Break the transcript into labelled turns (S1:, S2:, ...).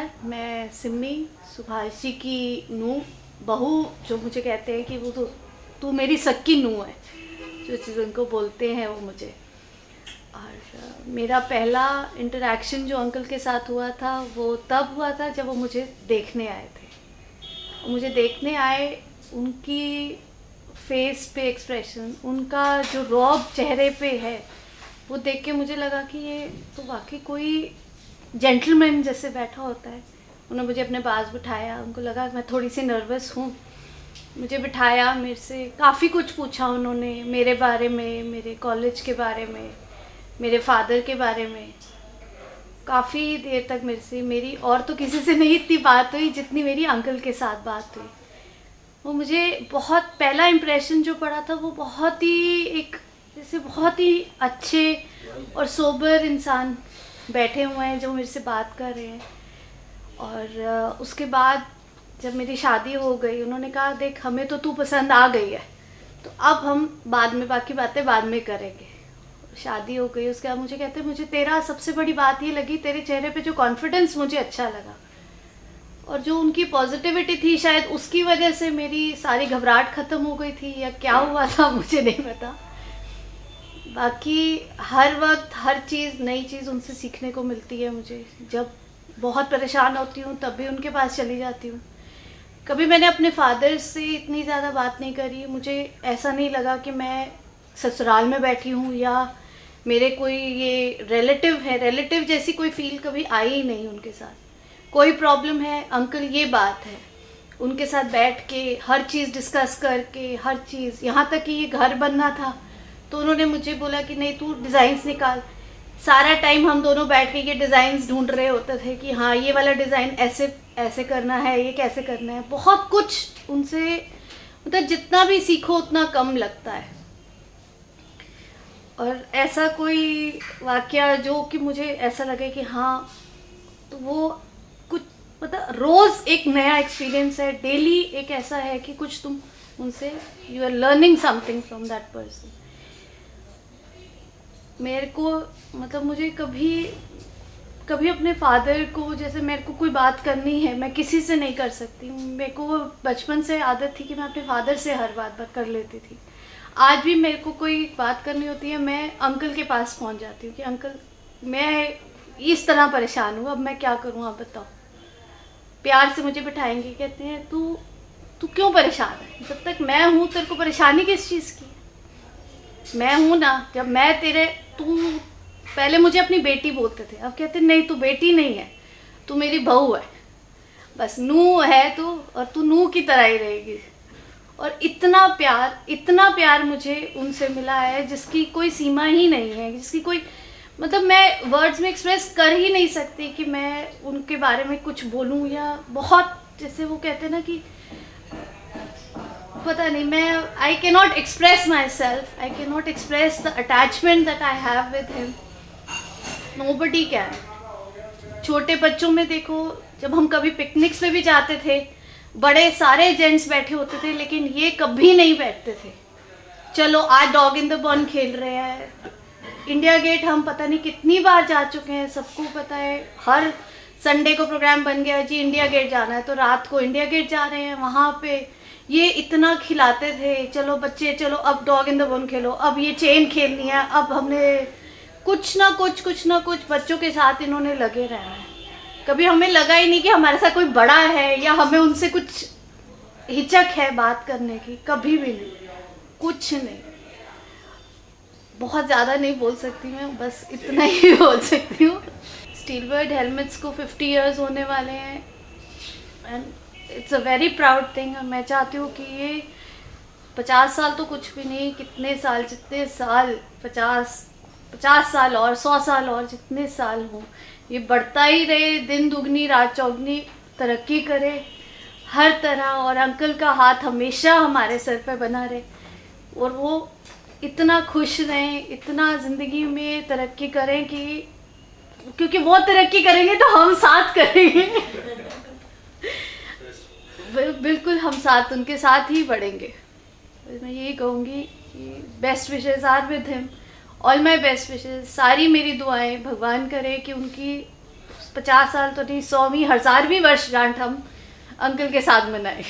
S1: नमस्कार, मैं सिमी सुभाष जी की नूह बहू, जो मुझे कहते हैं कि वो तो तू मेरी सक्की नूह है, जो चीज़ उनको बोलते हैं वो मुझे। और मेरा पहला इंटरेक्शन जो अंकल के साथ हुआ था वो तब हुआ था जब वो मुझे देखने आए थे। मुझे देखने आए, उनकी फेस पे एक्सप्रेशन, उनका जो रौब चेहरे पे है, वो देख के मुझे लगा कि ये तो वाकई कोई जेंटलमैन जैसे बैठा होता है। उन्होंने मुझे अपने पास बिठाया, उनको लगा मैं थोड़ी सी नर्वस हूँ, मुझे बिठाया, मेरे से काफ़ी कुछ पूछा उन्होंने, मेरे बारे में, मेरे कॉलेज के बारे में, मेरे फादर के बारे में। काफ़ी देर तक मेरी और तो किसी से नहीं इतनी बात हुई जितनी मेरी अंकल के साथ बात हुई। वो मुझे बहुत पहला इम्प्रेशन जो पड़ा था वो बहुत ही अच्छे और सोबर इंसान बैठे हुए हैं जो मेरे से बात कर रहे हैं। और उसके बाद जब मेरी शादी हो गई, उन्होंने कहा देख हमें तो तू पसंद आ गई है, तो अब हम बाद में बाकी बातें बाद में करेंगे। शादी हो गई, उसके बाद मुझे कहते मुझे तेरा सबसे बड़ी बात ये लगी, तेरे चेहरे पे जो कॉन्फिडेंस मुझे अच्छा लगा, और जो उनकी पॉजिटिविटी थी, शायद उसकी वजह से मेरी सारी घबराहट ख़त्म हो गई थी या क्या हुआ था मुझे नहीं पता। बाकी हर वक्त हर चीज़, नई चीज़ उनसे सीखने को मिलती है मुझे। जब बहुत परेशान होती हूँ तब भी उनके पास चली जाती हूँ। कभी मैंने अपने फादर से इतनी ज़्यादा बात नहीं करी, मुझे ऐसा नहीं लगा कि मैं ससुराल में बैठी हूँ या मेरे कोई ये रिलेटिव जैसी कोई फील कभी आई ही नहीं उनके साथ। कोई प्रॉब्लम है अंकल, ये बात है, उनके साथ बैठ के हर चीज़ डिस्कस करके, हर चीज़, यहाँ तक कि ये घर बनना था तो उन्होंने मुझे बोला कि नहीं तू डिज़ाइंस निकाल। सारा टाइम हम दोनों बैठ के ये डिज़ाइंस ढूंढ रहे होते थे कि हाँ ये वाला डिज़ाइन ऐसे ऐसे करना है, ये कैसे करना है। बहुत कुछ उनसे, मतलब जितना भी सीखो उतना कम लगता है। और ऐसा कोई वाकया जो कि मुझे ऐसा लगे कि हाँ, तो वो कुछ, मतलब रोज़ एक नया एक्सपीरियंस है, डेली एक ऐसा है कि कुछ तुम उनसे, you are learning something from that person. मेरे को, मतलब मुझे कभी अपने फादर को, जैसे मेरे को कोई बात करनी है, मैं किसी से नहीं कर सकती। मेरे को बचपन से आदत थी कि मैं अपने फादर से हर बात कर लेती थी। आज भी मेरे को कोई बात करनी होती है, मैं अंकल के पास पहुंच जाती हूँ कि अंकल मैं इस तरह परेशान हूँ, अब मैं क्या करूँ, आप बताओ। प्यार से मुझे बिठाएंगे, कहते हैं तू क्यों परेशान है, जब तक मैं हूँ तेरे को परेशानी किस चीज़ की, मैं हूँ ना। जब मैं तू पहले मुझे अपनी बेटी बोलते थे, अब कहते नहीं तू बेटी नहीं है, तू मेरी बहू है, बस नूह है तू, और तू नूह की तरह ही रहेगी। और इतना प्यार मुझे उनसे मिला है जिसकी कोई सीमा ही नहीं है, जिसकी कोई, मतलब मैं वर्ड्स में एक्सप्रेस कर ही नहीं सकती कि मैं उनके बारे में कुछ बोलूँ। या बहुत, जैसे वो कहते हैं ना कि पता नहीं, मैं I can not express my self, I can not express the attachment that I have with him, nobody can. छोटे बच्चों में देखो, जब हम कभी पिकनिक्स पे भी जाते थे, बड़े सारे जेंट्स बैठे होते थे, लेकिन ये कभी नहीं बैठते थे। चलो आज डॉग इन द बॉन खेल रहे हैं, इंडिया गेट हम पता नहीं कितनी बार जा चुके हैं, सबको पता है। हर संडे को प्रोग्राम बन गया जी इंडिया गेट जाना है, तो रात को इंडिया गेट जा रहे हैं। वहाँ पे ये इतना खिलाते थे, चलो बच्चे चलो अब डॉग इन द बोन खेलो, अब ये चेन खेलनी है, अब हमने कुछ ना कुछ बच्चों के साथ इन्होंने लगे रहना है। कभी हमें लगा ही नहीं कि हमारे साथ कोई बड़ा है या हमें उनसे कुछ हिचक है बात करने की, कभी भी नहीं, कुछ नहीं। बहुत ज़्यादा नहीं बोल सकती मैं, बस इतना ही बोल सकती हूँ। स्टीलबर्ड हेलमेट्स को 50 इयर्स होने वाले हैं, and it's a very proud thing. मैं चाहती हूँ कि ये 50 साल तो कुछ भी नहीं, कितने साल, जितने साल, 50 साल और 100 साल और जितने साल हों, ये बढ़ता ही रहे, दिन दुगनी रात चौगनी तरक्की करे हर तरह। और अंकल का हाथ हमेशा हमारे सर पे बना रहे, और वो इतना खुश रहें, इतना ज़िंदगी में तरक्की करें कि, क्योंकि वो तरक्की करेंगे तो हम साथ करेंगे। बिल्कुल हम साथ, उनके साथ ही बढ़ेंगे। मैं यही कहूँगी कि best wishes are with him, all my best wishes. सारी मेरी दुआएं भगवान करे कि उनकी 50 साल तो नहीं, 100वीं 1000वीं वर्षगांठ हम अंकल के साथ मनाए।